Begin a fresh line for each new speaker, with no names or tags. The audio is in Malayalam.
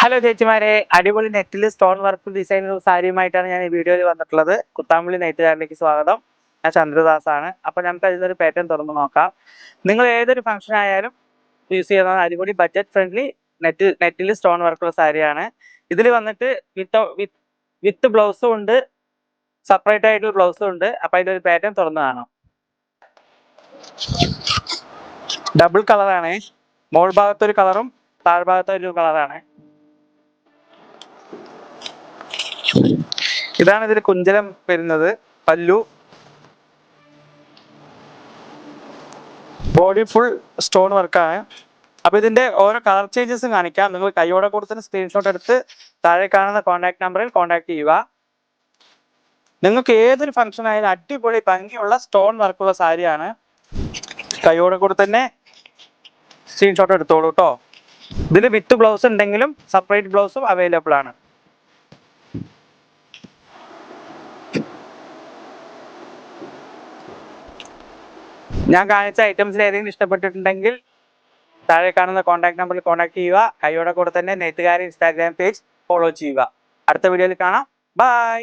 ഹലോ ചേച്ചിമാരെ, അടിപൊളി നെറ്റിൽ സ്റ്റോൺ വർക്ക് ഡിസൈൻ സാരിയുമായിട്ടാണ് ഞാൻ ഈ വീഡിയോയിൽ വന്നിട്ടുള്ളത്. കുത്താമ്പള്ളി നെയ്ത്തുകാരിലേക്ക് സ്വാഗതം. ഞാൻ ചന്ദ്രദാസ് ആണ്. അപ്പൊ നമുക്ക് അതിലൊരു പാറ്റേൺ തുറന്ന് നോക്കാം. നിങ്ങൾ ഏതൊരു ഫംഗ്ഷൻ ആയാലും യൂസ് ചെയ്യുന്ന അടിപൊളി ബഡ്ജറ്റ് ഫ്രണ്ട്ലി നെറ്റിൽ സ്റ്റോൺ വർക്കുള്ള സാരിയാണ്. ഇതിൽ വന്നിട്ട് വിത്ത് ബ്ലൗസും ഉണ്ട്, സെപ്പറേറ്റ് ആയിട്ടുള്ള ബ്ലൗസും ഉണ്ട്. അപ്പൊ അതിലൊരു പാറ്റേൺ തുറന്ന് കാണാം. ഡബിൾ കളറാണ്. മോൾ ഭാഗത്തൊരു കളറും താഴ്ഭാഗത്തൊരു കളറാണ്. ഇതാണ് ഇതിൽ കുഞ്ചലം വരുന്നത്. പല്ലു, ബോഡി ഫുൾ സ്റ്റോൺ വർക്കാണ്. അപ്പൊ ഇതിന്റെ ഓരോ കളർ ചേഞ്ചസും കാണിക്കാം. നിങ്ങൾ കൈയോടെ കൊടുത്തിന് സ്ക്രീൻഷോട്ട് എടുത്ത് താഴെ കാണുന്ന കോൺടാക്ട് നമ്പറിൽ കോൺടാക്ട് ചെയ്യുക. നിങ്ങൾക്ക് ഏതൊരു ഫംഗ്ഷൻ ആയാലും അടിപൊളി ഭംഗിയുള്ള സ്റ്റോൺ വർക്കുള്ള സാരിയാണ്. കൈയോടെ കൂടെ തന്നെ സ്ക്രീൻഷോട്ട് എടുത്തോളൂ കേട്ടോ. ഇതിൽ വിത്ത് ബ്ലൗസ് ഉണ്ടെങ്കിലും സെപ്പറേറ്റ് ബ്ലൗസും അവൈലബിൾ ആണ്. ഞാൻ കാണിച്ച ഐറ്റംസിൽ ഏതെങ്കിലും ഇഷ്ടപ്പെട്ടിട്ടുണ്ടെങ്കിൽ താഴെ കാണുന്ന കോൺടാക്ട് നമ്പറിൽ കോൺടാക്ട് ചെയ്യുക. കൈയോടെ കൂടെ തന്നെ നെയ്ത്തുകാരി ഇൻസ്റ്റാഗ്രാം പേജ് ഫോളോ ചെയ്യുക. അടുത്ത വീഡിയോയിൽ കാണാം. ബൈ.